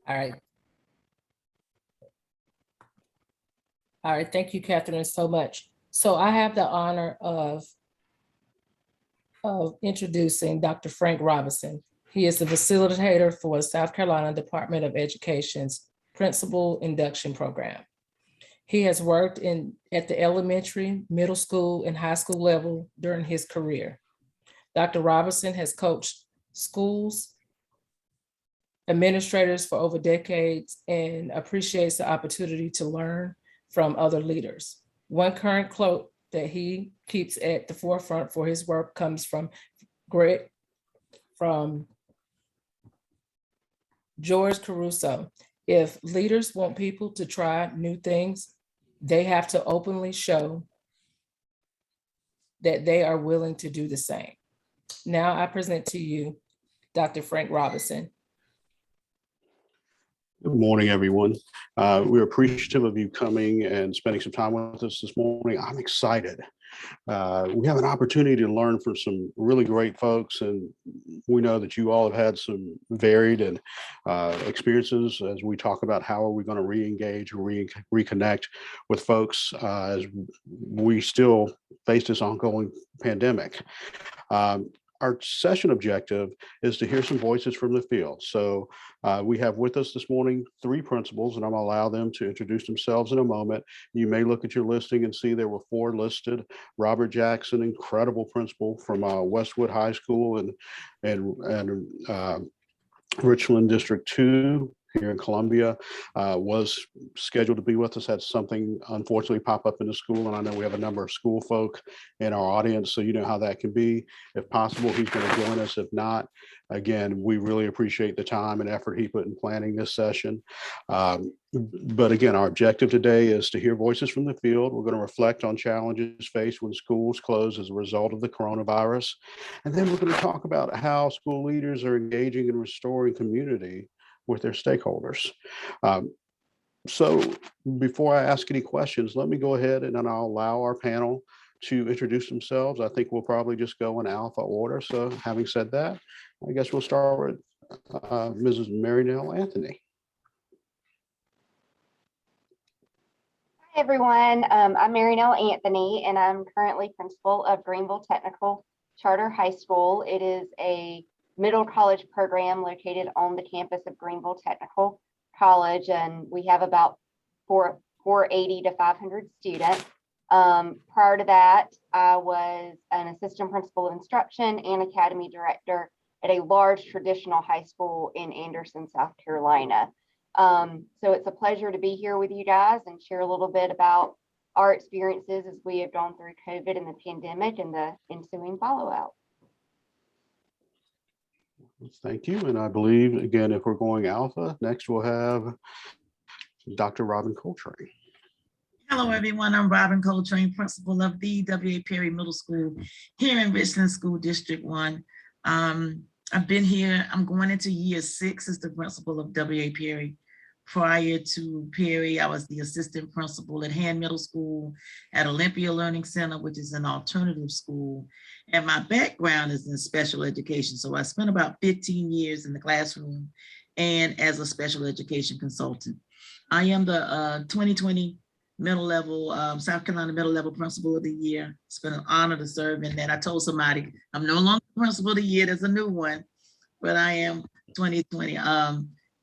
All right. All right, thank you, Catherine, so much. So I have the honor of introducing Dr. Frank Robinson. He is the facilitator for South Carolina Department of Education's Principal Induction Program. He has worked at the elementary, middle school, and high school level during his career. Dr. Robinson has coached schools, administrators for over decades and appreciates the opportunity to learn from other leaders. One current quote that he keeps at the forefront for his work comes from George Caruso. If leaders want people to try new things, they have to openly show that they are willing to do the same. Now I present to you Dr. Frank Robinson. Good morning, everyone. We're appreciative of you coming and spending some time with us this morning. I'm excited. We have an opportunity to learn from some really great folks, and we know that you all have had some varied and experiences as we talk about how are we going to re-engage or reconnect with folks as we still face this ongoing pandemic. Our session objective is to hear some voices from the field. So we have with us this morning 3 principals, and I'm going to allow them to introduce themselves in a moment. You may look at your listing and see there were 4 listed. Robert Jackson, incredible principal from Westwood High School and Richland District 2 here in Columbia, was scheduled to be with us, had something unfortunately pop up in the school. And I know we have a number of school folk in our audience, so you know how that can be. If possible, he's going to join us. If not, again, we really appreciate the time and effort he put in planning this session. But again, our objective today is to hear voices from the field. We're going to reflect on challenges faced when schools close as a result of the coronavirus. And then we're going to talk about how school leaders are engaging and restoring community with their stakeholders. So before I ask any questions, let me go ahead and then I'll allow our panel to introduce themselves. I think we'll probably just go in alpha order. So having said that, I guess we'll start with Mrs. Marynell Anthony. Hi, everyone. I'm Marynell Anthony, and I'm currently principal of Greenville Technical Charter High School. It is a middle college program located on the campus of Greenville Technical College, and we have about 480 to 500 students. Prior to that, I was an assistant principal of instruction and academy director at a large traditional high school in Anderson, South Carolina. So it's a pleasure to be here with you guys and share a little bit about our experiences as we have gone through COVID and the pandemic and the ensuing fallout. Thank you. And I believe, again, if we're going alpha, next we'll have Dr. Robin Coltrane. Hello, everyone. I'm Robin Coltrane, principal of the W.A. Perry Middle School here in Richland School District 1. I've been here, I'm going into year 6 as the principal of W.A. Perry. Prior to Perry, I was the assistant principal at Hand Middle School, at Olympia Learning Center, which is an alternative school. And my background is in special education. So I spent about 15 years in the classroom and as a special education consultant. I am the 2020 middle level, South Carolina middle level principal of the year. It's been an honor to serve in that. I told somebody I'm no longer principal of the year, there's a new one, but I am 2020.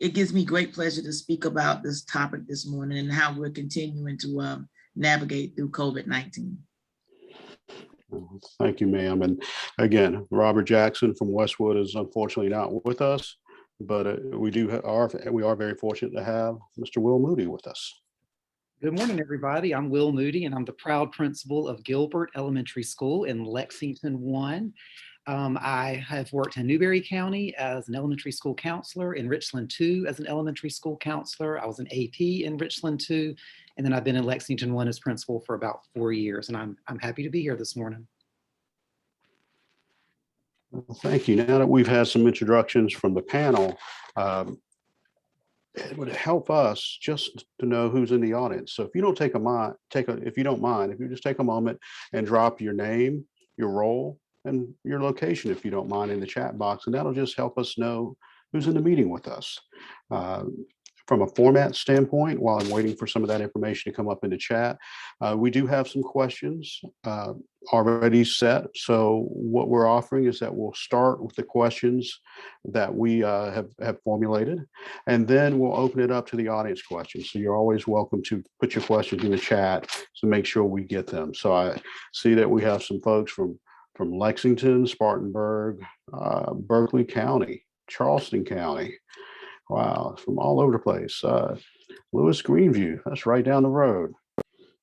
It gives me great pleasure to speak about this topic this morning and how we're continuing to navigate through COVID-19. Thank you, ma'am. And again, Robert Jackson from Westwood is unfortunately not with us, but we are very fortunate to have Mr. Will Moody with us. Good morning, everybody. I'm Will Moody, and I'm the proud principal of Gilbert Elementary School in Lexington 1. I have worked in Newberry County as an elementary school counselor, in Richland 2 as an elementary school counselor. I was an AP in Richland 2, and then I've been in Lexington 1 as principal for about 4 years, and I'm happy to be here this morning. Well, thank you. Now that we've had some introductions from the panel, it would help us just to know who's in the audience. So if you don't if you don't mind, if you just take a moment and drop your name, your role, and your location, if you don't mind, in the chat box, and that'll just help us know who's in the meeting with us. From a format standpoint, while I'm waiting for some of that information to come up in the chat, we do have some questions already set. So what we're offering is that we'll start with the questions that we have formulated, and then we'll open it up to the audience questions. So you're always welcome to put your questions in the chat to make sure we get them. So I see that we have some folks from Lexington, Spartanburg, Berkeley County, Charleston County. Wow, from all over the place. Lewis Greenview, that's right down the road.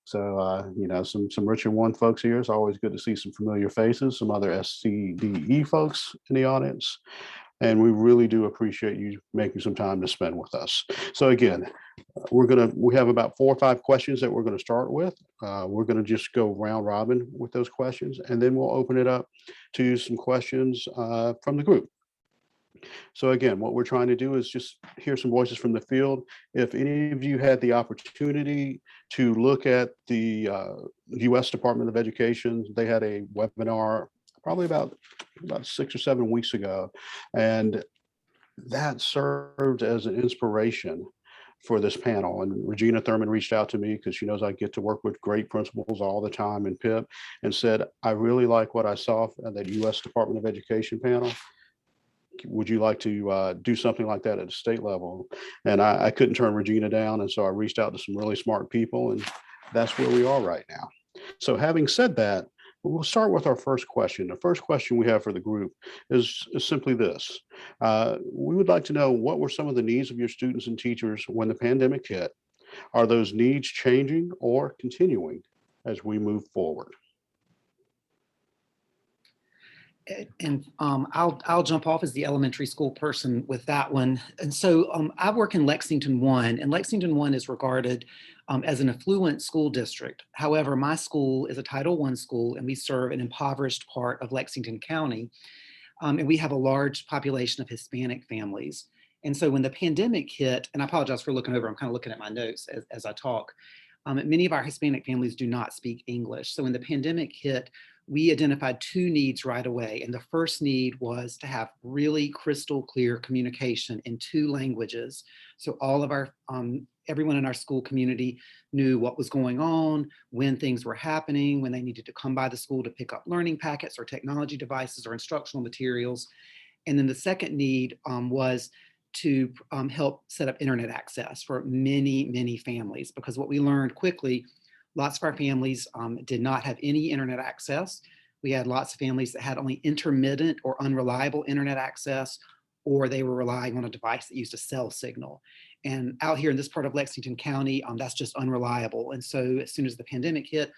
So, you know, some Richard One folks here. It's always good to see some familiar faces, some other SCDE folks in the audience. And we really do appreciate you making some time to spend with us. So again, we have about 4 or 5 questions that we're going to start with. We're going to just go round robin with those questions, and then we'll open it up to some questions from the group. So again, what we're trying to do is just hear some voices from the field. If any of you had the opportunity to look at the U.S. Department of Education, they had a webinar probably about 6 or 7 weeks ago, and that served as an inspiration for this panel. And Regina Thurman reached out to me because she knows I get to work with great principals all the time in PIP, and said, I really like what I saw at that U.S. Department of Education panel. Would you like to do something like that at a state level? And I couldn't turn Regina down. And so I reached out to some really smart people, and that's where we are right now. So having said that, we'll start with our first question. The first question we have for the group is simply this. We would like to know, what were some of the needs of your students and teachers when the pandemic hit? Are those needs changing or continuing as we move forward? And I'll jump off as the elementary school person with that one. And so I work in Lexington 1, and Lexington 1 is regarded as an affluent school district. However, my school is a Title I school, and we serve an impoverished part of Lexington County. And we have a large population of Hispanic families. And so when the pandemic hit, and I apologize for looking over, I'm kind of looking at my notes as I talk, many of our Hispanic families do not speak English. So when the pandemic hit, we identified 2 needs right away. And the first need was to have really crystal clear communication in 2 languages. So all of our, everyone in our school community knew what was going on, when things were happening, when they needed to come by the school to pick up learning packets or technology devices or instructional materials. And then the second need was to help set up internet access for many, many families, because what we learned quickly, lots of our families did not have any internet access. We had lots of families that had only intermittent or unreliable internet access, or they were relying on a device that used a cell signal. And out here in this part of Lexington County, that's just unreliable. And so as soon as the pandemic hit,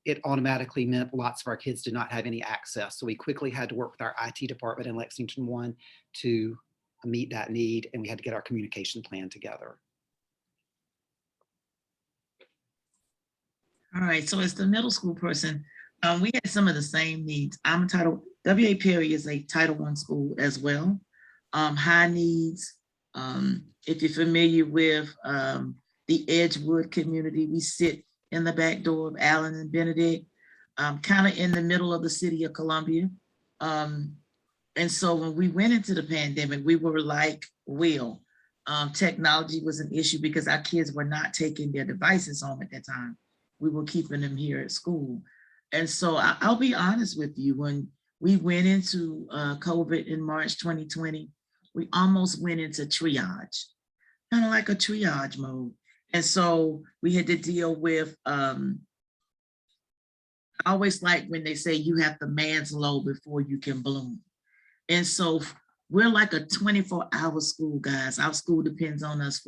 it automatically meant lots of our kids did not have any access. So we quickly had to work with our IT department in Lexington 1 to meet that need, and we had to get our communication plan together. All right, so as the middle school person, we had some of the same needs. W.A. Perry is a Title I school as well. High needs. If you're familiar with the Edgewood community, we sit in the back door of Allen and Benedict, kind of in the middle of the city of Columbia. And so when we went into the pandemic, we were like, Will, technology was an issue because our kids were not taking their devices home at that time. We were keeping them here at school. And so I'll be honest with you, when we went into COVID in March 2020, we almost went into triage, kind of like a triage mode. And so we had to deal with, I always like when they say you have to man's low before you can bloom. And so we're like a 24-hour school, guys. Our school depends on us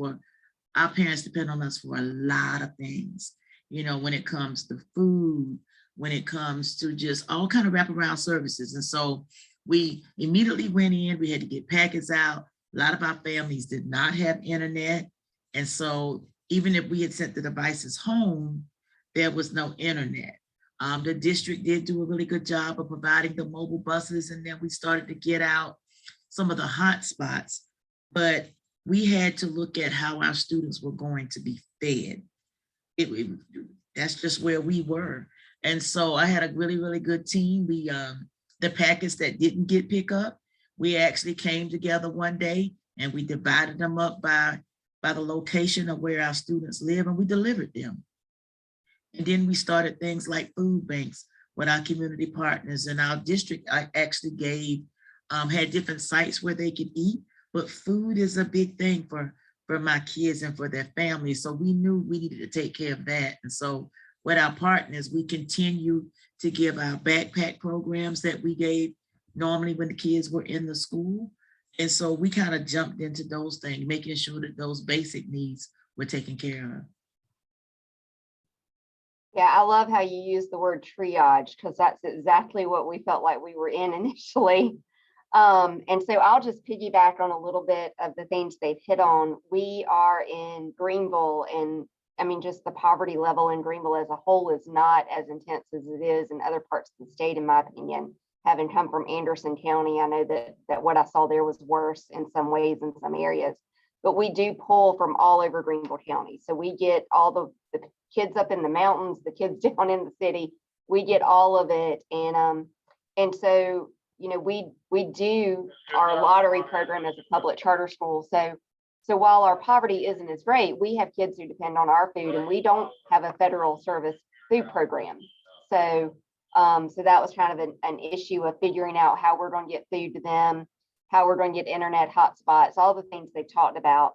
our parents depend on us for a lot of things. You know, when it comes to food, when it comes to just all kind of wraparound services. And so we immediately went in, we had to get packets out. A lot of our families did not have internet. And so even if we had sent the devices home, there was no internet. The district did do a really good job of providing the mobile buses, and then we started to get out some of the hot spots, but we had to look at how our students were going to be fed. That's just where we were. And so I had a really, really good team. The packets that didn't get picked up, we actually came together one day and we divided them up by the location of where our students live, and we delivered them. And then we started things like food banks with our community partners, and our district actually gave, had different sites where they could eat, but food is a big thing for my kids and for their families. So we knew we needed to take care of that. And so with our partners, we continue to give our backpack programs that we gave normally when the kids were in the school. And so we kind of jumped into those things, making sure that those basic needs were taken care of. Yeah, I love how you use the word triage, because that's exactly what we felt like we were in initially. And so I'll just piggyback on a little bit of the things they've hit on. We are in Greenville, and I mean, just the poverty level in Greenville as a whole is not as intense as it is in other parts of the state, in my opinion. Having come from Anderson County, I know that what I saw there was worse in some ways in some areas, but we do pull from all over Greenville County. So we get all the kids up in the mountains, the kids down in the city, we get all of it. And so, you know, we do our lottery program as a public charter school. So while our poverty isn't as great, we have kids who depend on our food, and we don't have a federal service food program. So that was kind of an issue of figuring out how we're going to get food to them, how we're going to get internet hotspots, all the things they talked about.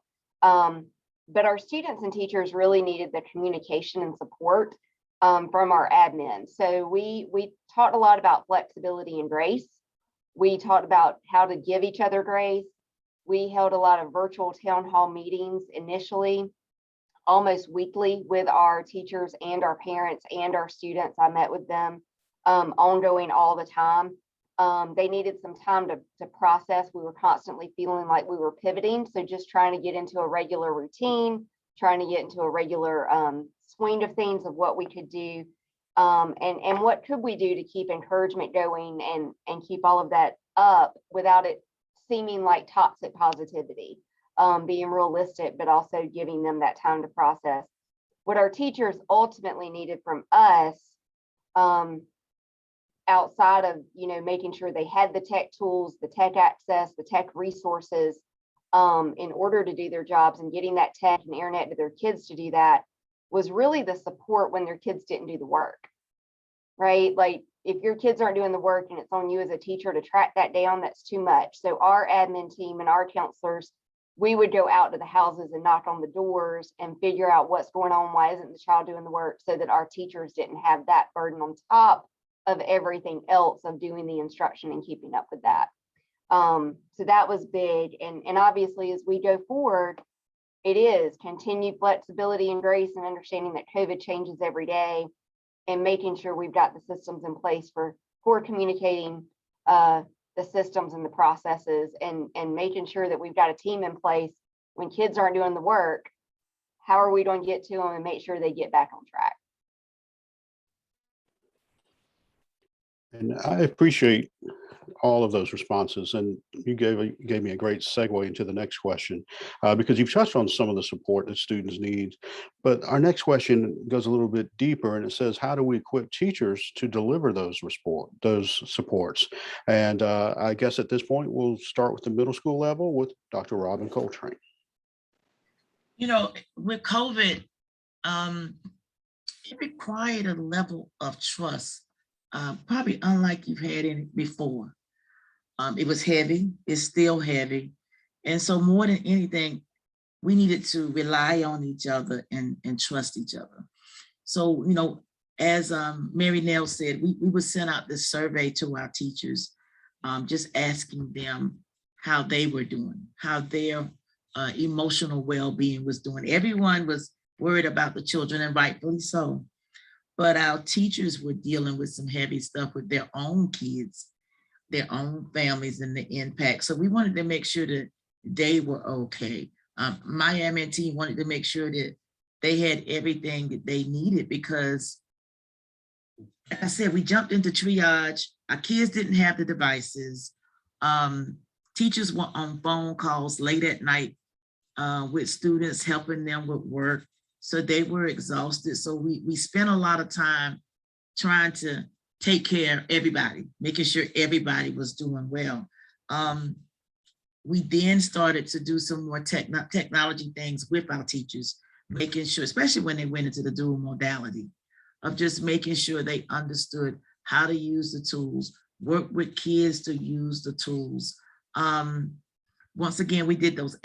But our students and teachers really needed the communication and support from our admin. So we talked a lot about flexibility and grace. We talked about how to give each other grace. We held a lot of virtual town hall meetings initially, almost weekly, with our teachers and our parents and our students. I met with them ongoing all the time. They needed some time to process. We were constantly feeling like we were pivoting. So just trying to get into a regular routine, trying to get into a regular swing of things of what we could do. And what could we do to keep encouragement going and keep all of that up without it seeming like toxic positivity, being realistic, but also giving them that time to process. What our teachers ultimately needed from us, outside of, you know, making sure they had the tech tools, the tech access, the tech resources in order to do their jobs, and getting that tech and internet to their kids to do that, was really the support when their kids didn't do the work, right? Like, if your kids aren't doing the work and it's on you as a teacher to track that down, that's too much. So our admin team and our counselors, we would go out to the houses and knock on the doors and figure out what's going on, why isn't the child doing the work, so that our teachers didn't have that burden on top of everything else of doing the instruction and keeping up with that. So that was big. And obviously, as we go forward, it is continued flexibility and grace, and understanding that COVID changes every day, and making sure we've got the systems in place for communicating the systems and the processes, and making sure that we've got a team in place when kids aren't doing the work. How are we going to get to them and make sure they get back on track? And I appreciate all of those responses, and you gave me a great segue into the next question, because you've touched on some of the support that students need. But our next question goes a little bit deeper, and it says, how do we equip teachers to deliver those supports? And I guess at this point, we'll start with the middle school level with Dr. Robin Coltrane. You know, with COVID, it required a level of trust, probably unlike you've had in before. It was heavy, it's still heavy. And so more than anything, we needed to rely on each other and trust each other. So, you know, as Mary Nell said, we would send out this survey to our teachers, just asking them how they were doing, how their emotional well-being was doing. Everyone was worried about the children, and rightfully so. But our teachers were dealing with some heavy stuff with their own kids, their own families, and the impact. So we wanted to make sure that they were okay. My admin team wanted to make sure that they had everything that they needed, because, like I said, we jumped into triage. Our kids didn't have the devices. Teachers were on phone calls late at night with students, helping them with work. So they were exhausted. So we spent a lot of time trying to take care of everybody, making sure everybody was doing well. We then started to do some more technology things with our teachers, making sure, especially when they went into the dual modality, of just making sure they understood how to use the tools, work with kids to use the tools. Once again, we did those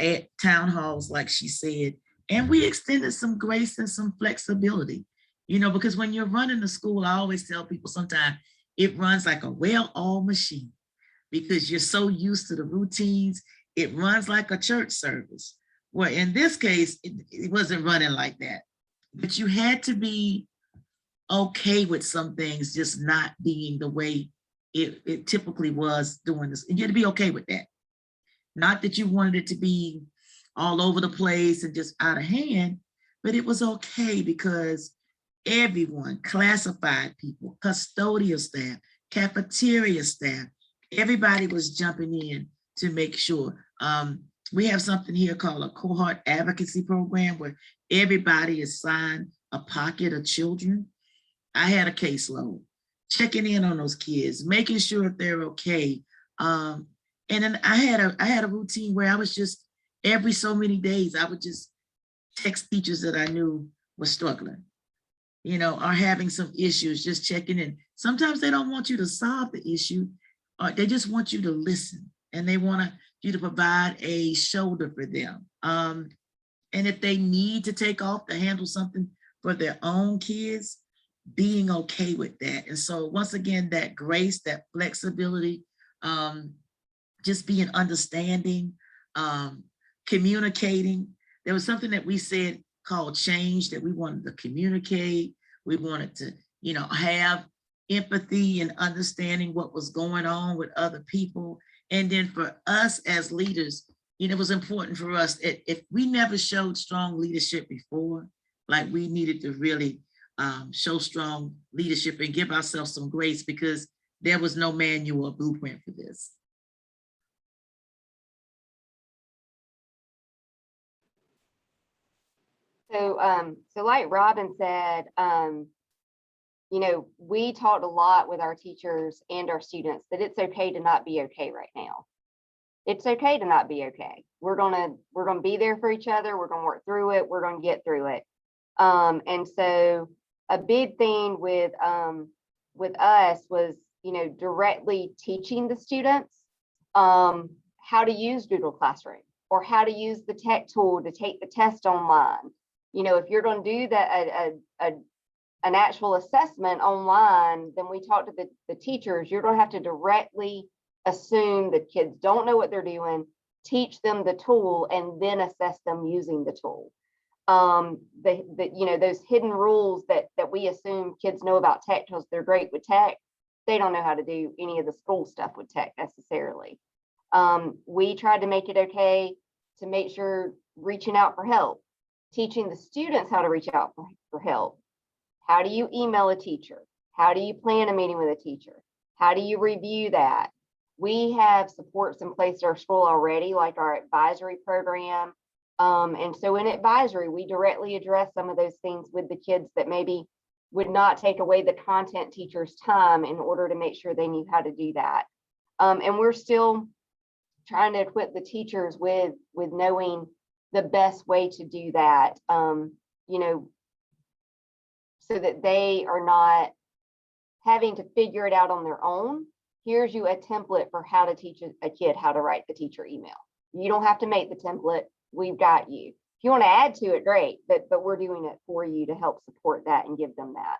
town halls, like she said, and we extended some grace and some flexibility, you know, because when you're running the school, I always tell people sometimes it runs like a well-oiled machine because you're so used to the routines. It runs like a church service. Well, in this case, it wasn't running like that, but you had to be okay with some things just not being the way it typically was doing this. And you had to be okay with that. Not that you wanted it to be all over the place and just out of hand, but it was okay because everyone, classified people, custodial staff, cafeteria staff, everybody was jumping in to make sure. We have something here called a cohort advocacy program where everybody is assigned a pocket of children. I had a caseload, checking in on those kids, making sure if they're okay. And then I had a routine where I was just, every so many days, I would just text teachers that I knew were struggling, you know, are having some issues, just checking in. Sometimes they don't want you to solve the issue, or they just want you to listen, and they want you to provide a shoulder for them. And if they need to take off to handle something for their own kids, being okay with that. And so once again, that grace, that flexibility, just being understanding, communicating. There was something that we said called change, that we wanted to communicate. We wanted to, you know, have empathy and understanding what was going on with other people. And then for us as leaders, you know, it was important for us, if we never showed strong leadership before, like we needed to really show strong leadership and give ourselves some grace, because there was no manual or blueprint for this. So like Robin said, you know, we talked a lot with our teachers and our students that it's okay to not be okay right now. It's okay to not be okay. We're gonna be there for each other. We're gonna work through it. We're gonna get through it. And so a big thing with us was, you know, directly teaching the students how to use Google Classroom or how to use the tech tool to take the test online. You know, if you're going to do that, an actual assessment online, then we talk to the teachers. You're going to have to directly assume that kids don't know what they're doing, teach them the tool, and then assess them using the tool. You know, those hidden rules that we assume kids know about tech because they're great with tech, they don't know how to do any of the school stuff with tech necessarily. We tried to make it okay to make sure reaching out for help, teaching the students how to reach out for help. How do you email a teacher? How do you plan a meeting with a teacher? How do you review that? We have supports in place at our school already, like our advisory program. And so in advisory, we directly address some of those things with the kids that maybe would not take away the content teacher's time in order to make sure they knew how to do that. And we're still trying to equip the teachers with knowing the best way to do that, you know, so that they are not having to figure it out on their own. Here's you a template for how to teach a kid how to write the teacher email. You don't have to make the template. We've got you. If you want to add to it, great, but we're doing it for you to help support that and give them that.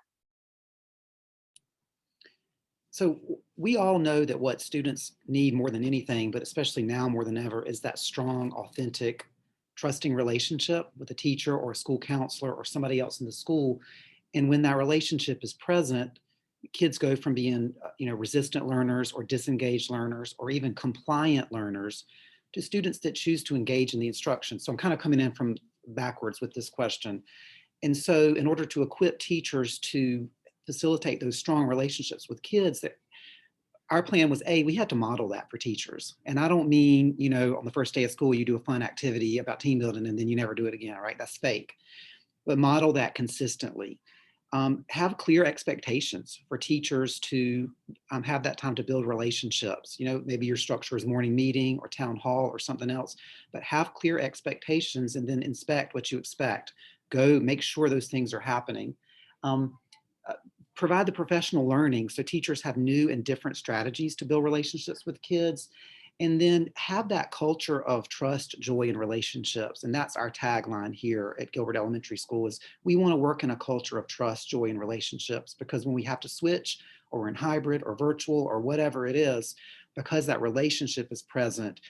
So we all know that what students need more than anything, but especially now more than ever, is that strong, authentic, trusting relationship with a teacher or a school counselor or somebody else in the school. And when that relationship is present, kids go from being, you know, resistant learners or disengaged learners or even compliant learners to students that choose to engage in the instruction. So I'm kind of coming in from backwards with this question. And so in order to equip teachers to facilitate those strong relationships with kids, that our plan was, we had to model that for teachers. And I don't mean, you know, on the first day of school, you do a fun activity about team building and then you never do it again, right? That's fake. But model that consistently. Have clear expectations for teachers to have that time to build relationships. You know, maybe your structure is morning meeting or town hall or something else, but have clear expectations and then inspect what you expect. Go make sure those things are happening. Provide the professional learning so teachers have new and different strategies to build relationships with kids. And then have that culture of trust, joy, and relationships. And that's our tagline here at Gilbert Elementary School is we want to work in a culture of trust, joy, and relationships, because when we have to switch or we're in hybrid or virtual or whatever it is, because that relationship is present,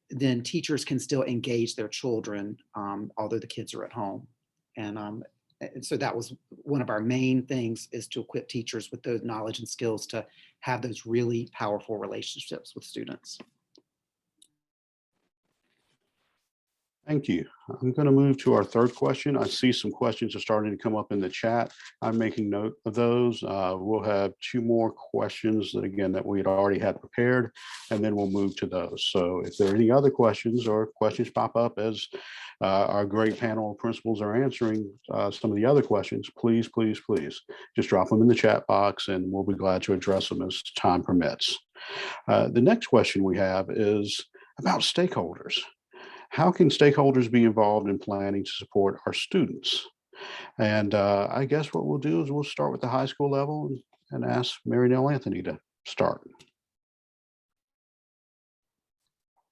then teachers can still engage their children, although the kids are at home. And so that was one of our main things, is to equip teachers with those knowledge and skills to have those really powerful relationships with students. Thank you. I'm going to move to our third question. I see some questions are starting to come up in the chat. I'm making note of those. We'll have 2 more questions that we had already had prepared, and then we'll move to those. So if there are any other questions or questions pop up as our great panel of principals are answering some of the other questions, please just drop them in the chat box and we'll be glad to address them as time permits. The next question we have is about stakeholders. How can stakeholders be involved in planning to support our students? And I guess what we'll do is we'll start with the high school level and ask Mary Nell Anthony to start.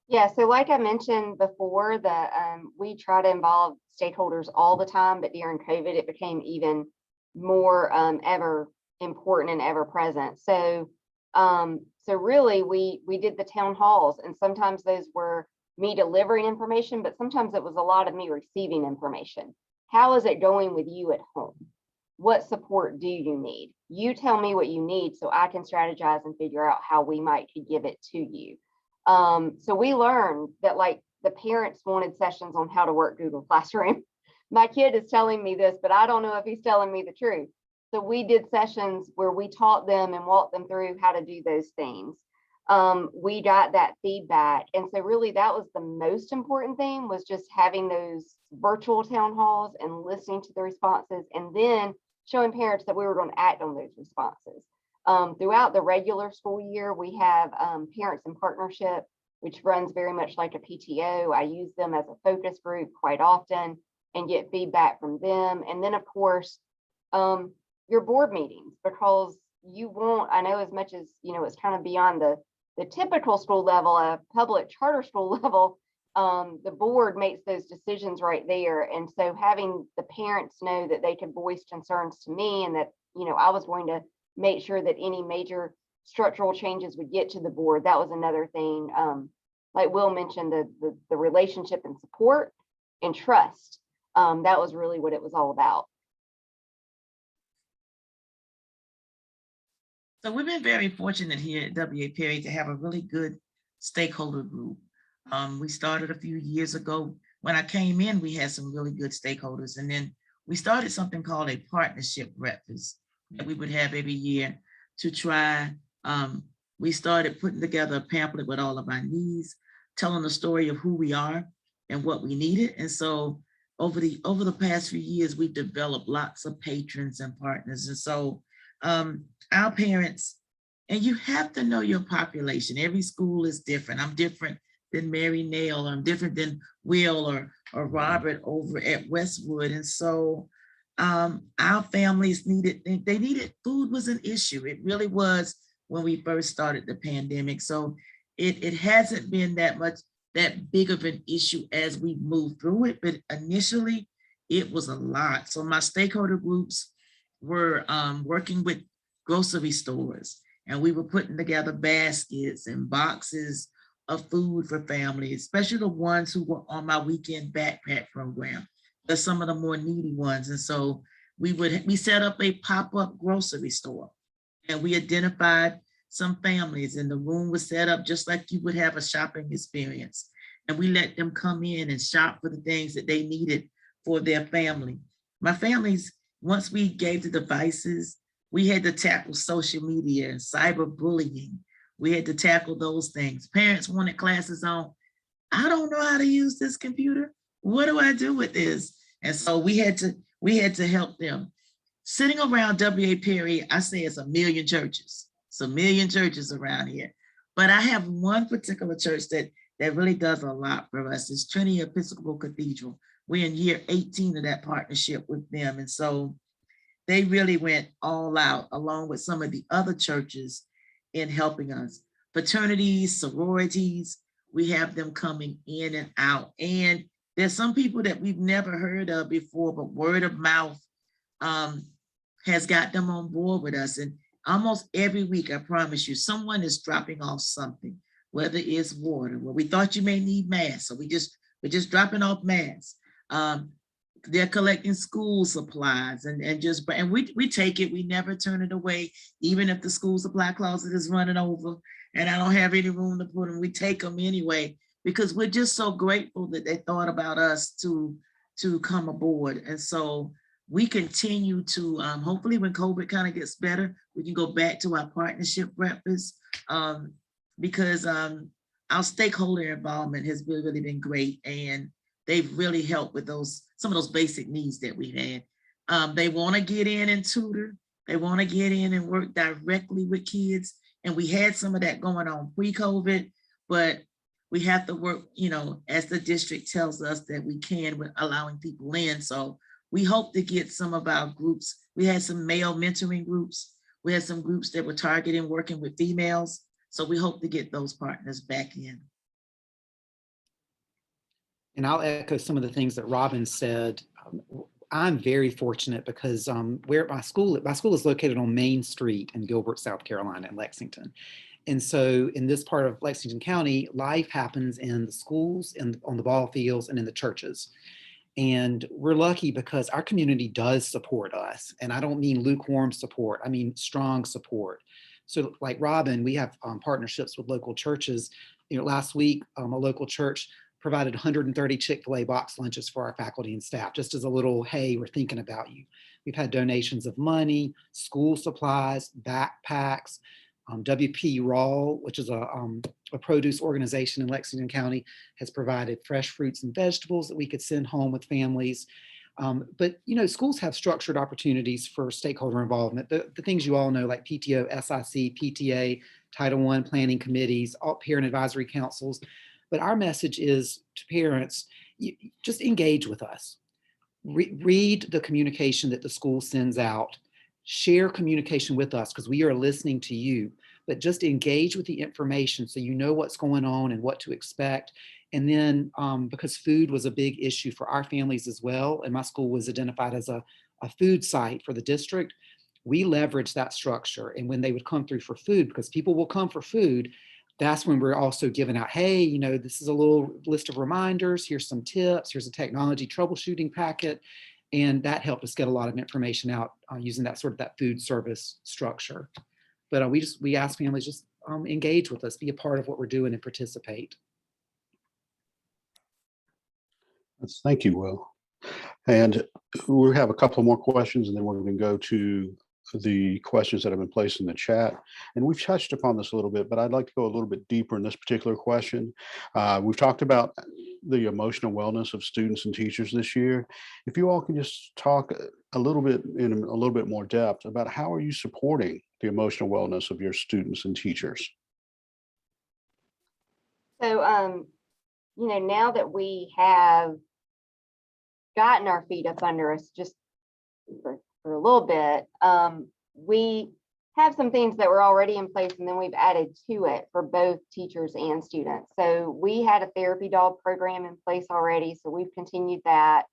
Yeah, so like I mentioned before, that we try to involve stakeholders all the time, but during COVID, it became even more ever important and ever present. So really, we did the town halls, and sometimes those were me delivering information, but sometimes it was a lot of me receiving information. How is it going with you at home? What support do you need? You tell me what you need so I can strategize and figure out how we might could give it to you. So we learned that, like, the parents wanted sessions on how to work Google Classroom. My kid is telling me this, but I don't know if he's telling me the truth. So we did sessions where we taught them and walked them through how to do those things. We got that feedback. And so really that was the most important thing, was just having those virtual town halls and listening to the responses, and then showing parents that we were going to act on those responses. Throughout the regular school year, we have Parents in Partnership, which runs very much like a PTO. I use them as a focus group quite often and get feedback from them. And then of course, your board meetings, because you won't, I know, as much as, you know, it's kind of beyond the typical school level, a public charter school level, the board makes those decisions right there. And so having the parents know that they could voice concerns to me, and that, you know, I was going to make sure that any major structural changes would get to the board, that was another thing. Like Will mentioned, the relationship and support and trust, that was really what it was all about. So we've been very fortunate here at W.A. Perry to have a really good stakeholder group. We started a few years ago. When I came in, we had some really good stakeholders. And then we started something called a partnership breakfast that we would have every year to try. We started putting together a pamphlet with all of our needs, telling the story of who we are and what we needed. And so over the past few years, we've developed lots of patrons and partners. And so our parents, and you have to know your population. Every school is different. I'm different than Mary Nell, or I'm different than Will or Robert over at Westwood. And so our families needed food was an issue. It really was when we first started the pandemic. So it hasn't been that big of an issue as we move through it, but initially it was a lot. So my stakeholder groups were working with grocery stores, and we were putting together baskets and boxes of food for families, especially the ones who were on my weekend backpack program. That's some of the more needy ones. And so we set up a pop-up grocery store, and we identified some families, and the room was set up just like you would have a shopping experience. And we let them come in and shop for the things that they needed for their family. My families, once we gave the devices, we had to tackle social media and cyberbullying. We had to tackle those things. Parents wanted classes on, I don't know how to use this computer. What do I do with this? And so we had to help them. sitting around W.A. Perry, I say it's a million churches. It's a million churches around here. But I have one particular church that really does a lot for us. It's Trinity Episcopal Cathedral. We're in year 18 of that partnership with them. And so they really went all out along with some of the other churches in helping us. Fraternities, sororities, we have them coming in and out. And there's some people that we've never heard of before, but word of mouth has got them on board with us. And almost every week, I promise you, someone is dropping off something, whether it's water. Well, we thought you may need masks, so we're just dropping off masks. They're collecting school supplies and we take it, we never turn it away, even if the school supply closet is running over and I don't have any room to put them, we take them anyway, because we're just so grateful that they thought about us to come aboard. And so we continue to, hopefully when COVID kind of gets better, we can go back to our partnership breakfast, because our stakeholder involvement has really been great, and they've really helped with some of those basic needs that we've had. They want to get in and tutor. They want to get in and work directly with kids. And we had some of that going on pre-COVID, but we have to work, as the district tells us that we can with allowing people in. So we hope to get some of our groups. We had some male mentoring groups. We had some groups that were targeting working with females. So we hope to get those partners back in. And I'll echo some of the things that Robin said. I'm very fortunate because where my school is located on Main Street in Gilbert, South Carolina, in Lexington. And so in this part of Lexington County, life happens in the schools and on the ball fields and in the churches. And we're lucky because our community does support us. And I don't mean lukewarm support, I mean strong support. So like Robin, we have partnerships with local churches. Last week, a local church provided 130 Chick-fil-A box lunches for our faculty and staff, just as a little, hey, we're thinking about you. We've had donations of money, school supplies, backpacks. WP Raw, which is a produce organization in Lexington County, has provided fresh fruits and vegetables that we could send home with families. But schools have structured opportunities for stakeholder involvement. The things you all know, like PTO, SIC, PTA, Title I planning committees, all parent advisory councils. But our message is to parents, just engage with us. Read the communication that the school sends out. Share communication with us because we are listening to you. But just engage with the information so you know what's going on and what to expect. And then because food was a big issue for our families as well, and my school was identified as a food site for the district, we leveraged that structure. And when they would come through for food, because people will come for food, that's when we're also giving out, hey, this is a little list of reminders, here's some tips, here's a technology troubleshooting packet. And that helped us get a lot of information out using that food service structure. But we ask families just engage with us, be a part of what we're doing and participate. Thank you, Will. And we have a couple more questions, and then we're going to go to the questions that have been placed in the chat. And we've touched upon this a little bit, but I'd like to go a little bit deeper in this particular question. We've talked about the emotional wellness of students and teachers this year. If you all can just talk a little bit in a little bit more depth about how are you supporting the emotional wellness of your students and teachers? So, now that we have gotten our feet up under us just for a little bit, we have some things that were already in place, and then we've added to it for both teachers and students. So we had a therapy dog program in place already, so we've continued that.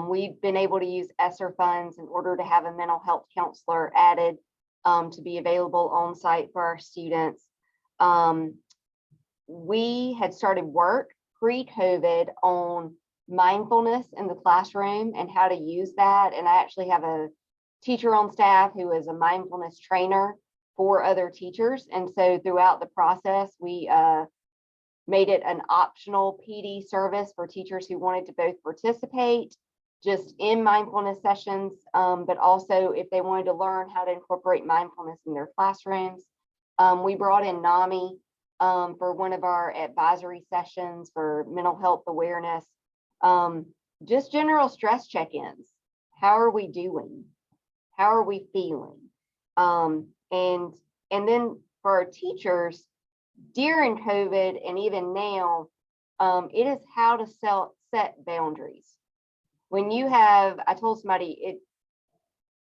We've been able to use ESSER funds in order to have a mental health counselor added to be available on site for our students. We had started work pre-COVID on mindfulness in the classroom and how to use that. And I actually have a teacher on staff who is a mindfulness trainer for other teachers. And so throughout the process, we made it an optional PD service for teachers who wanted to both participate just in mindfulness sessions, but also if they wanted to learn how to incorporate mindfulness in their classrooms. We brought in NAMI for one of our advisory sessions for mental health awareness. Just general stress check-ins. How are we doing? How are we feeling? And then for our teachers, during COVID and even now, it is how to set boundaries. When you have, I told somebody,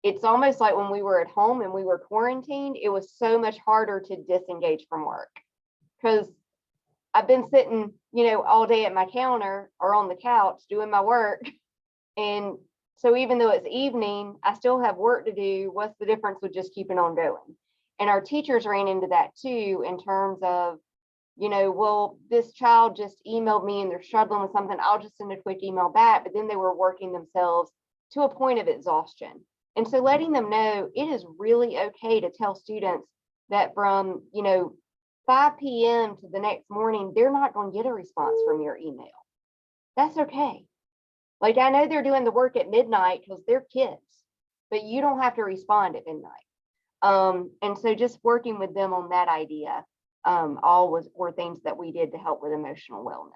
it's almost like when we were at home and we were quarantined, it was so much harder to disengage from work, because I've been sitting, all day at my counter or on the couch doing my work. And so even though it's evening, I still have work to do. What's the difference with just keeping on going? And our teachers ran into that too, in terms of, well, this child just emailed me and they're struggling with something. I'll just send a quick email back. But then they were working themselves to a point of exhaustion. And so letting them know it is really okay to tell students that from, 5 p.m. to the next morning, they're not going to get a response from your email. That's okay. Like, I know they're doing the work at midnight because they're kids, but you don't have to respond at midnight. And so just working with them on that idea, were things that we did to help with emotional wellness.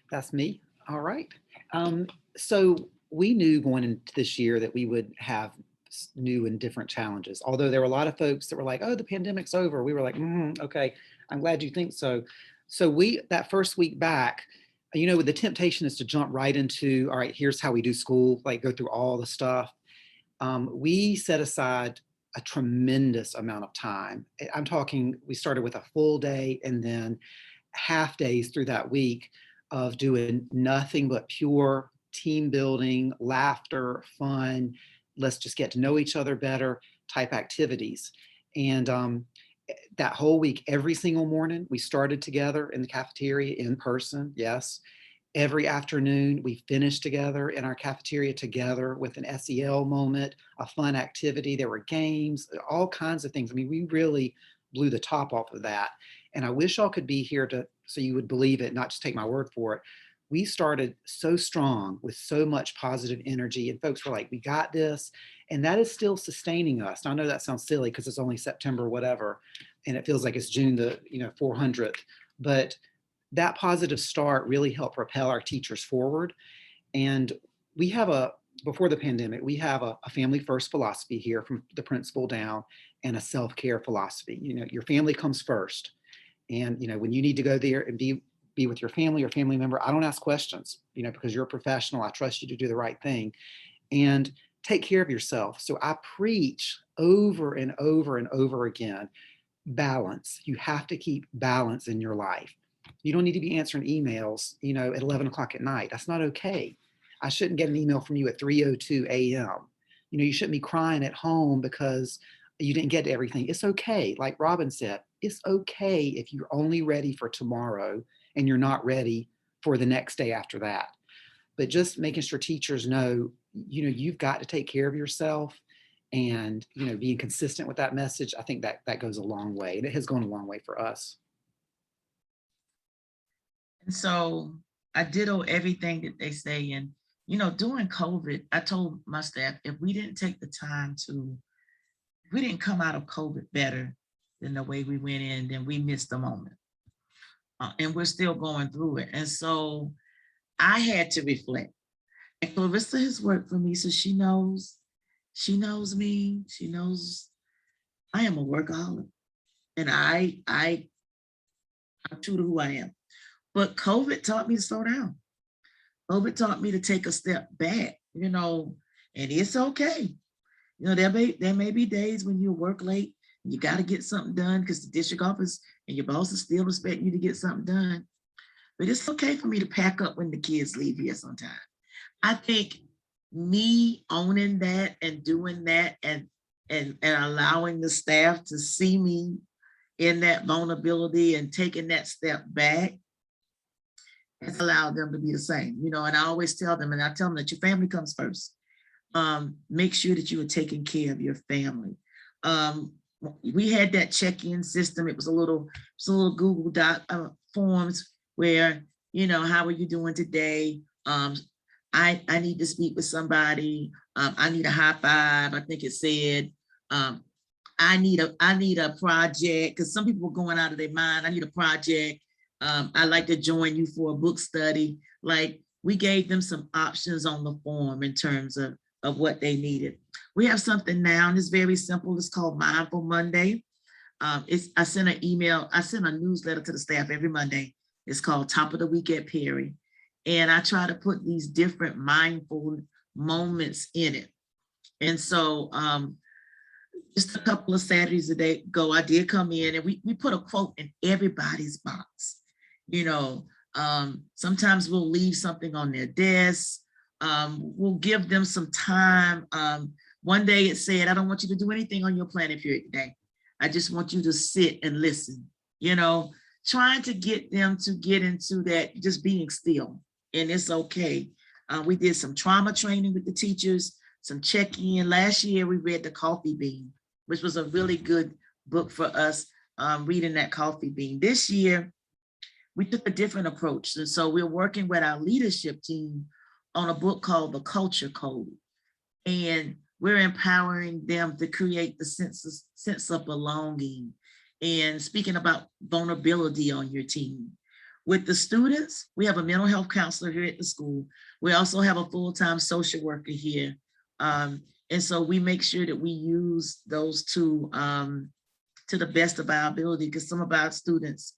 That's me. All right. So we knew going into this year that we would have new and different challenges. Although there were a lot of folks that were like, oh, the pandemic's over. We were like, okay, I'm glad you think so. So that first week back, the temptation is to jump right into, all right, here's how we do school, like go through all the stuff. We set aside a tremendous amount of time. I'm talking, we started with a full day and then half days through that week of doing nothing but pure team building, laughter, fun, let's just get to know each other better type activities. And that whole week, every single morning, we started together in the cafeteria in person, yes. Every afternoon, we finished together in our cafeteria together with an SEL moment, a fun activity. There were games, all kinds of things. I mean, we really blew the top off of that. And I wish y'all could be here so you would believe it, not just take my word for it. We started so strong with so much positive energy, and folks were like, we got this. And that is still sustaining us. Now, I know that sounds silly because it's only September, whatever, and it feels like it's June the 400th, but that positive start really helped propel our teachers forward. And we have before the pandemic, we have a family first philosophy here from the principal down, and a self-care philosophy. Your family comes first. And, when you need to go there and be with your family or family member, I don't ask questions, because you're a professional. I trust you to do the right thing and take care of yourself. So I preach over and over and over again, balance. You have to keep balance in your life. You don't need to be answering emails, at 11 o'clock at night. That's not okay. I shouldn't get an email from you at 3:02 a.m. You shouldn't be crying at home because you didn't get to everything. It's okay. Like Robin said, it's okay if you're only ready for tomorrow and you're not ready for the next day after that. But just making sure teachers know, you've got to take care of yourself, and, being consistent with that message, I think that goes a long way. And it has gone a long way for us. And so I ditto everything that they say. And, during COVID, I told my staff, if we didn't take the time we didn't come out of COVID better than the way we went in, then we missed the moment. And we're still going through it. And so I had to reflect. And Clarissa has worked for me, so she knows me. She knows I am a workaholic. And I'm true to who I am. But COVID taught me to slow down. COVID taught me to take a step back, and it's okay. There may be days when you work late and you got to get something done because the district office and your boss is still expecting you to get something done. But it's okay for me to pack up when the kids leave here sometime. I think me owning that and doing that and allowing the staff to see me in that vulnerability and taking that step back has allowed them to be the same. And I always tell them, and I tell them that your family comes first. Make sure that you are taking care of your family. We had that check-in system. It was a little Google Doc forms where, how are you doing today? I need to speak with somebody. I need a high five. I think it said, I need a project, because some people were going out of their mind. I need a project. I'd like to join you for a book study. Like, we gave them some options on the form in terms of what they needed. We have something now, and it's very simple. It's called Mindful Monday. I sent an email, I sent a newsletter to the staff every Monday. It's called Top of the Week at Perry. And I try to put these different mindful moments in it. And so just a couple of Saturdays ago, I did come in and we put a quote in everybody's box. You know, sometimes we'll leave something on their desk. We'll give them some time. One day it said, I don't want you to do anything on your planning period today. I just want you to sit and listen, you know, trying to get them to get into that, just being still, and it's okay. We did some trauma training with the teachers, some check-in. Last year, we read The Coffee Bean, which was a really good book for us, reading that Coffee Bean. This year, we took a different approach. And so we're working with our leadership team on a book called The Culture Code. And we're empowering them to create the sense of belonging and speaking about vulnerability on your team. With the students, we have a mental health counselor here at the school. We also have a full-time social worker here. And so we make sure that we use those two to the best of our ability, because some of our students,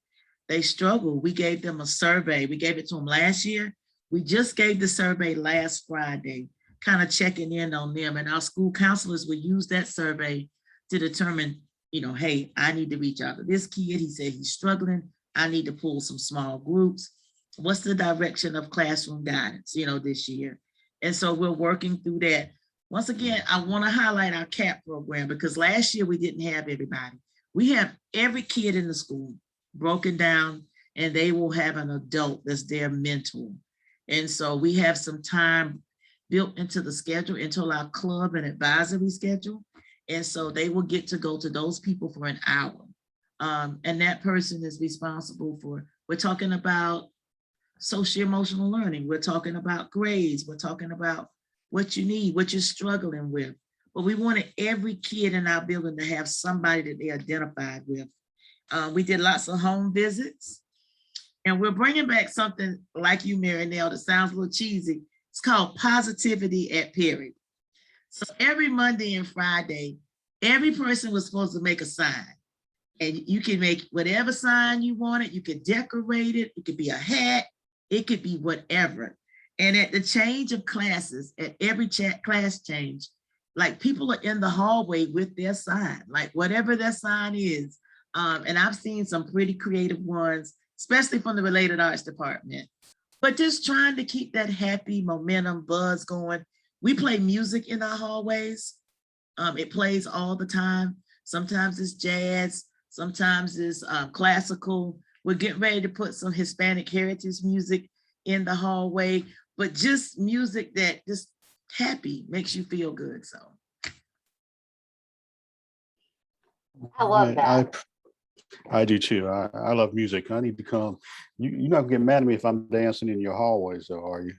they struggle. We gave them a survey. We gave it to them last year. We just gave the survey last Friday, kind of checking in on them. And our school counselors will use that survey to determine, you know, hey, I need to reach out to this kid. He said he's struggling. I need to pull some small groups. What's the direction of classroom guidance, you know, this year? And so we're working through that. Once again, I want to highlight our CAP program, because last year we didn't have everybody. We have every kid in the school broken down, and they will have an adult that's their mentor. And so we have some time built into the schedule, into our club and advisory schedule. And so they will get to go to those people for an hour. And that person is responsible for, we're talking about social emotional learning. We're talking about grades. We're talking about what you need, what you're struggling with. But we wanted every kid in our building to have somebody that they identified with. We did lots of home visits, and we're bringing back something like you, Mary Nell, that sounds a little cheesy. It's called Positivity at Perry. So every Monday and Friday, every person was supposed to make a sign, and you can make whatever sign you wanted. You could decorate it. It could be a hat. It could be whatever. And at the change of classes, at every class change, like people are in the hallway with their sign, like whatever their sign is. And I've seen some pretty creative ones, especially from the Related Arts department, but just trying to keep that happy momentum buzz going. We play music in our hallways. It plays all the time. Sometimes it's jazz, sometimes it's classical. We're getting ready to put some Hispanic heritage music in the hallway, but just music that just happy, makes you feel good. So I love that. I do too. I love music. I need to come. You're not gonna get mad at me if I'm dancing in your hallways, though, are you?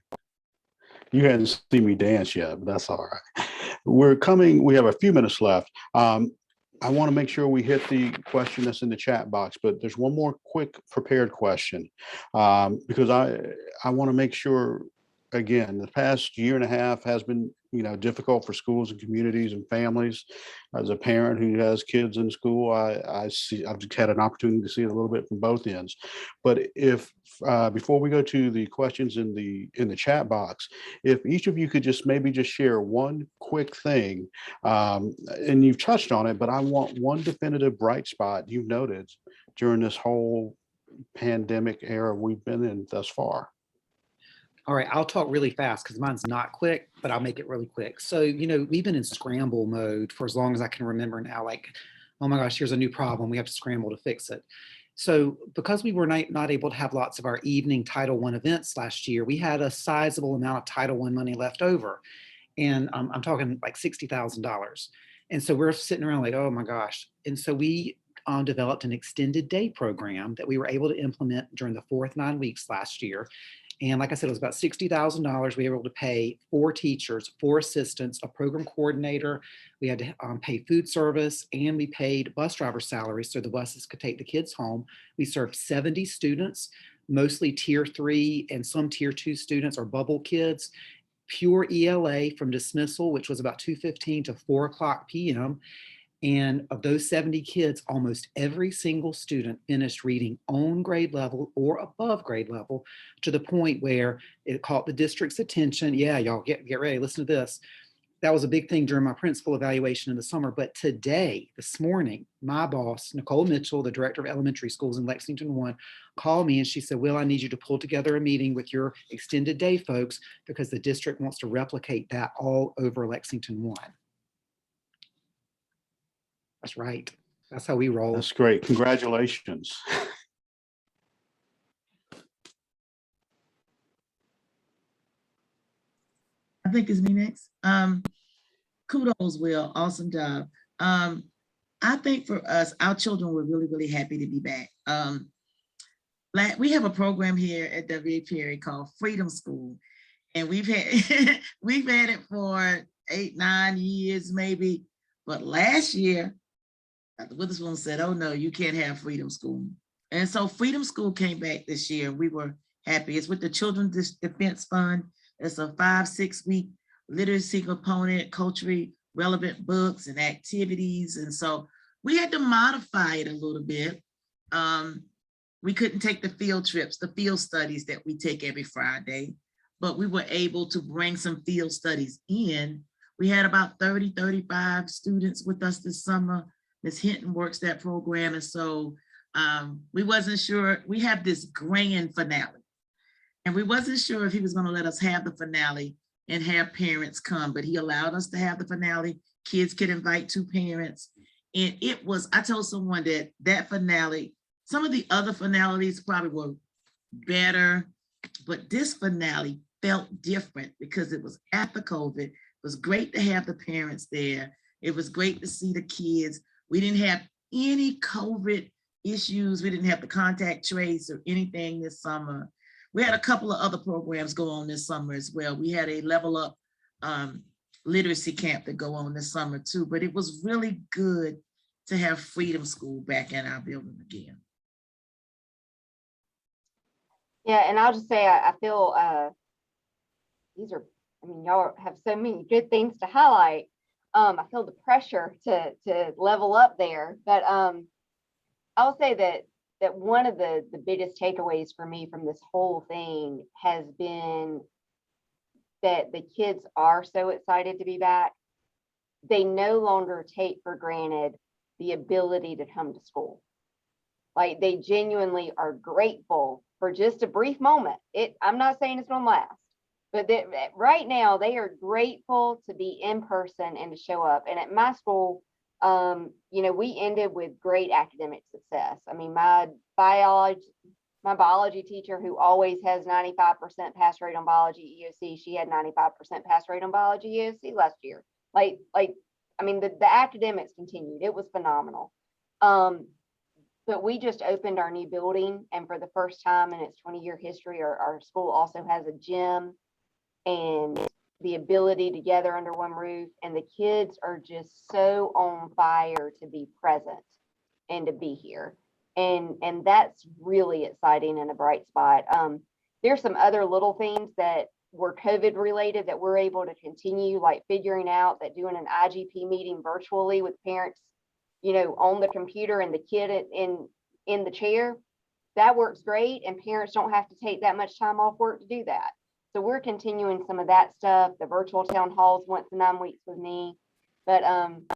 You hadn't seen me dance yet, but that's all right. We're coming. We have a few minutes left. I want to make sure we hit the question that's in the chat box, but there's one more quick prepared question, because I want to make sure. Again, the past year and a half has been, difficult for schools and communities and families. As a parent who has kids in school, I've just had an opportunity to see it a little bit from both ends. But if before we go to the questions in the chat box, if each of you could just maybe share one quick thing, and you've touched on it, but I want one definitive bright spot you've noted during this whole pandemic era we've been in thus far. All right, I'll talk really fast because mine's not quick, but I'll make it really quick. So, we've been in scramble mode for as long as I can remember now, like, oh my gosh, here's a new problem. We have to scramble to fix it. So because we were not able to have lots of our evening Title I events last year, we had a sizable amount of Title I money left over. And I'm talking like $60,000. And so we're sitting around like, oh my gosh. And so we developed an extended day program that we were able to implement during the 4th 9 weeks last year. And like I said, it was about $60,000. We were able to pay 4 teachers, 4 assistants, a program coordinator. We had to pay food service, and we paid bus driver salaries so the buses could take the kids home. We served 70 students. mostly tier 3 and some tier 2 students are bubble kids, pure ELA from dismissal, which was about 2:15 to 4:00 p.m. And of those 70 kids, almost every single student finished reading on grade level or above grade level, to the point where it caught the district's attention. Yeah, y'all get ready, listen to this. That was a big thing during my principal evaluation in the summer. But today, this morning, my boss, Nicole Mitchell, the director of elementary schools in Lexington 1, called me and she said, Will, I need you to pull together a meeting with your extended day folks because the district wants to replicate that all over Lexington 1. That's right. That's how we roll. That's great. Congratulations. I think it's me next. Kudos, Will. Awesome job. I think for us, our children were really, really happy to be back. We have a program here at W.A. Perry called Freedom School, and we've had we've had it for 8-9 years maybe. But last year, Dr. Witherspoon said, "Oh no, you can't have Freedom School," and so Freedom School came back this year. We were happy. It's with the Children's Defense Fund. It's a 5-6 week literacy component, culturally relevant books and activities. And so we had to modify it a little bit. We couldn't take the field trips, the field studies that we take every Friday, but we were able to bring some field studies in. We had about 30-35 students with us this summer. Ms. Hinton works that program. And so we wasn't sure, we have this grand finale. And we wasn't sure if he was going to let us have the finale and have parents come, but he allowed us to have the finale. Kids could invite 2 parents. And it was, I told someone that finale, some of the other finales probably were better, but this finale felt different because it was after COVID. It was great to have the parents there. It was great to see the kids. We didn't have any COVID issues. We didn't have to contact trace or anything this summer. We had a couple of other programs go on this summer as well. We had a level up literacy camp that go on this summer too, but it was really good to have Freedom School back in our building again. Yeah, and I'll just say, I feel these are, I mean, y'all have so many good things to highlight. I feel the pressure to level up there, but I'll say that one of the biggest takeaways for me from this whole thing has been that the kids are so excited to be back. They no longer take for granted the ability to come to school. Like, they genuinely are grateful for just a brief moment. I'm not saying it's going to last, but right now they are grateful to be in person and to show up. And at my school, you know, we ended with great academic success. I mean, my biology teacher, who always has 95% pass rate on biology EOC, she had 95% pass rate on biology EOC last year. Like, I mean, the academics continued. It was phenomenal. But we just opened our new building, and for the first time in its 20-year history, our school also has a gym and the ability to gather under one roof, and the kids are just so on fire to be present and to be here. And that's really exciting and a bright spot. There's some other little things that were COVID related that we're able to continue, like figuring out that doing an IGP meeting virtually with parents, you know, on the computer and the kid in the chair, that works great. And parents don't have to take that much time off work to do that. So we're continuing some of that stuff, the virtual town halls once in 9 weeks with me. But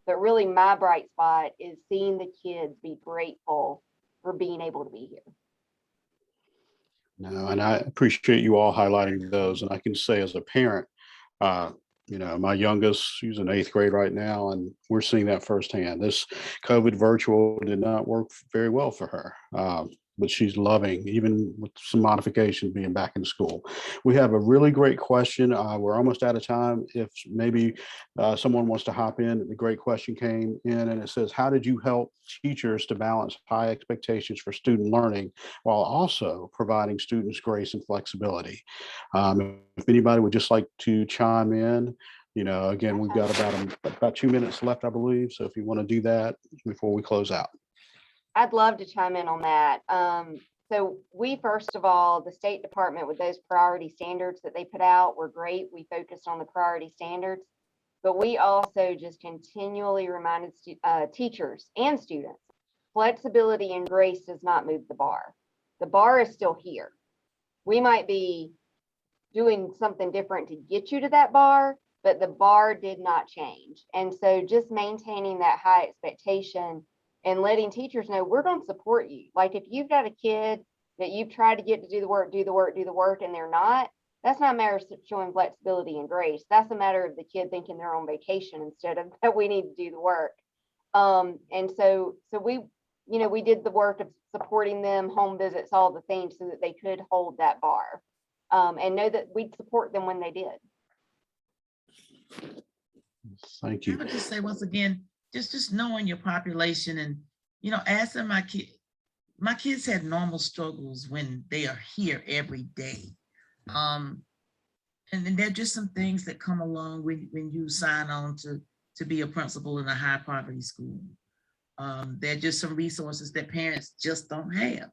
really my bright spot is seeing the kids be grateful for being able to be here. No, and I appreciate you all highlighting those. And I can say as a parent, you know, my youngest, she's in 8th grade right now, and we're seeing that firsthand. This COVID virtual did not work very well for her. But she's loving, even with some modifications, being back in school. We have a really great question. We're almost out of time. If maybe someone wants to hop in, the great question came in and it says, how did you help teachers to balance high expectations for student learning while also providing students grace and flexibility? If anybody would just like to chime in, you know, again, we've got about 2 minutes left, I believe. So if you want to do that before we close out. I'd love to chime in on that. So we, first of all, the State Department with those priority standards that they put out were great. We focused on the priority standards, but we also just continually reminded teachers and students, flexibility and grace does not move the bar. The bar is still here. We might be doing something different to get you to that bar, but the bar did not change. And so just maintaining that high expectation and letting teachers know we're going to support you. Like if you've got a kid that you've tried to get to do the work, and they're not, that's not a matter of showing flexibility and grace. That's a matter of the kid thinking they're on vacation instead of that we need to do the work. And so we, we did the work of supporting them, home visits, all the things so that they could hold that bar, and know that we'd support them when they did. Thank I you. would just say once again, just knowing your population and, asking my kids had normal struggles when they are here every day. And then there are just some things that come along when you sign on to be a principal in a high poverty school. There are just some resources that parents just don't have.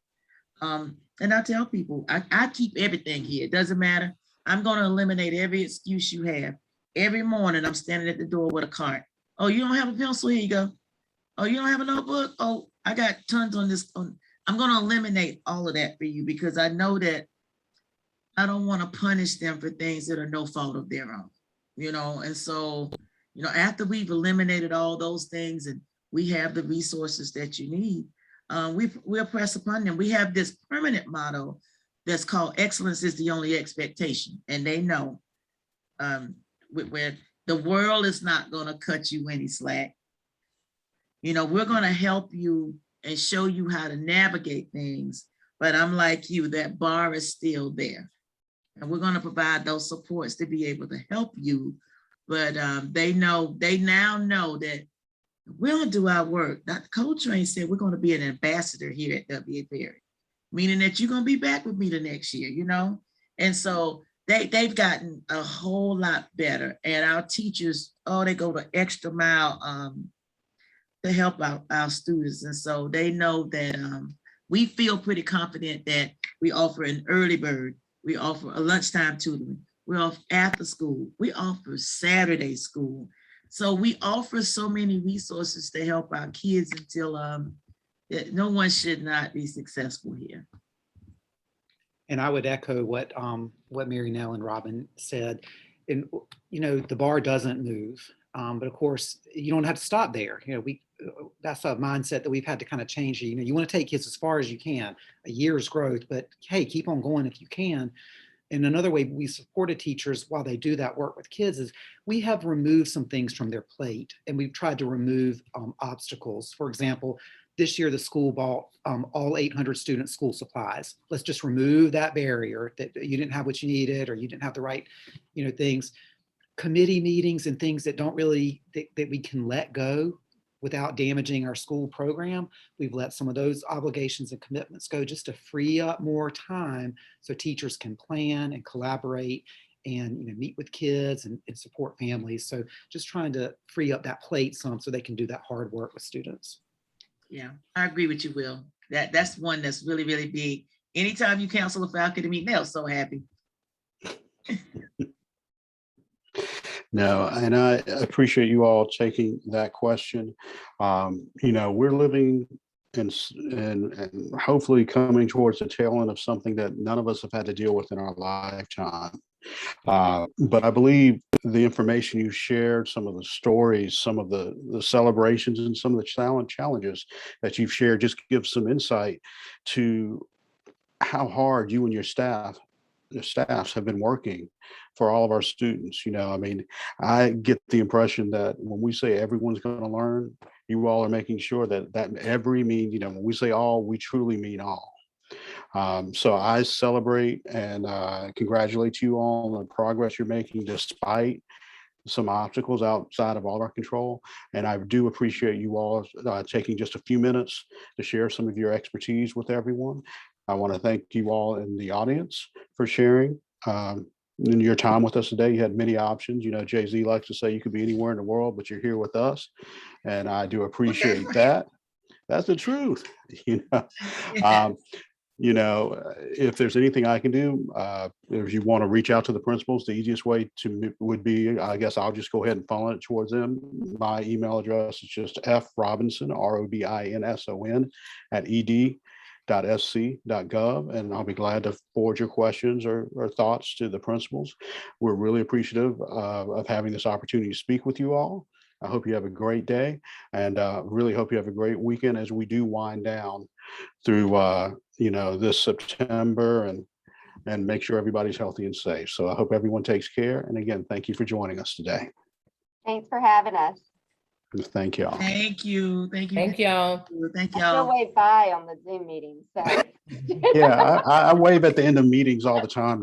And I tell people, I keep everything here. It doesn't matter. I'm going to eliminate every excuse you have. Every morning I'm standing at the door with a cart. Oh, you don't have a pencil? Here you go. Oh, you don't have a notebook? Oh, I got tons on this. I'm going to eliminate all of that for you because I know that I don't want to punish them for things that are no fault of their own, and so, after we've eliminated all those things and we have the resources that you need, we'll press upon them. We have this permanent motto that's called excellence is the only expectation. And they know where the world is not going to cut you any slack. We're going to help you and show you how to navigate things. But I'm like you, that bar is still there. And we're going to provide those supports to be able to help you. But they now know that we'll do our work. Dr. Coltrane said we're going to be an ambassador here at W.A. Perry, meaning that you're going to be back with me the next year, And so they've gotten a whole lot better. And our teachers, they go the extra mile to help our students. And so they know that we feel pretty confident that we offer an early bird. We offer a lunchtime tutoring. We offer after school. We offer Saturday school. So we offer so many resources to help our kids until no one should not be successful here. And I would echo what Mary Nell and Robin said. And the bar doesn't move, but of course you don't have to stop there. That's a mindset that we've had to kind of change. You want to take kids as far as you can, a year's growth, but hey, keep on going if you can. And another way we supported teachers while they do that work with kids is we have removed some things from their plate, and we've tried to remove obstacles. For example, this year the school bought all 800 students school supplies. Let's just remove that barrier that you didn't have what you needed or you didn't have the right, things. Committee meetings and things that don't really, that we can let go without damaging our school program. We've let some of those obligations and commitments go just to free up more time so teachers can plan and collaborate and meet with kids and support families. So just trying to free up that plate some so they can do that hard work with students. Yeah, I agree with you, Will. That's one that's really, really big. Anytime you cancel a faculty meeting, they're so happy. No, and I appreciate you all taking that question. We're living and hopefully coming towards the tail end of something that none of us have had to deal with in our lifetime. But I believe the information you shared, some of the stories, some of the celebrations, and some of the challenges that you've shared just give some insight to how hard you and your staffs have been working for all of our students. I get the impression that when we say everyone's going to learn, you all are making sure that every mean, when we say all, we truly mean all. So I celebrate and congratulate you all on the progress you're making despite some obstacles outside of all our control. And I do appreciate you all taking just a few minutes to share some of your expertise with everyone. I want to thank you all in the audience for sharing in your time with us today. You had many options. Jay-Z likes to say you could be anywhere in the world, but you're here with us. And I do appreciate that. That's the truth. if there's anything I can do, if you want to reach out to the principals, the easiest way would be, I guess I'll just go ahead and funnel it towards them. My email address is just frobinson, ROBINSON @ed.sc.gov, and I'll be glad to forward your questions or thoughts to the principals. We're really appreciative of having this opportunity to speak with you all. I hope you have a great day, and really hope you have a great weekend as we do wind down through this September and make sure everybody's healthy and safe. So I hope everyone takes care. And again, thank you for joining us today. Thanks for having us. Thank you all. Thank you. Thank you. Thank y'all. Thank I still y'all. wave bye on the Zoom meeting, so. Yeah, I wave at the end of meetings all the time.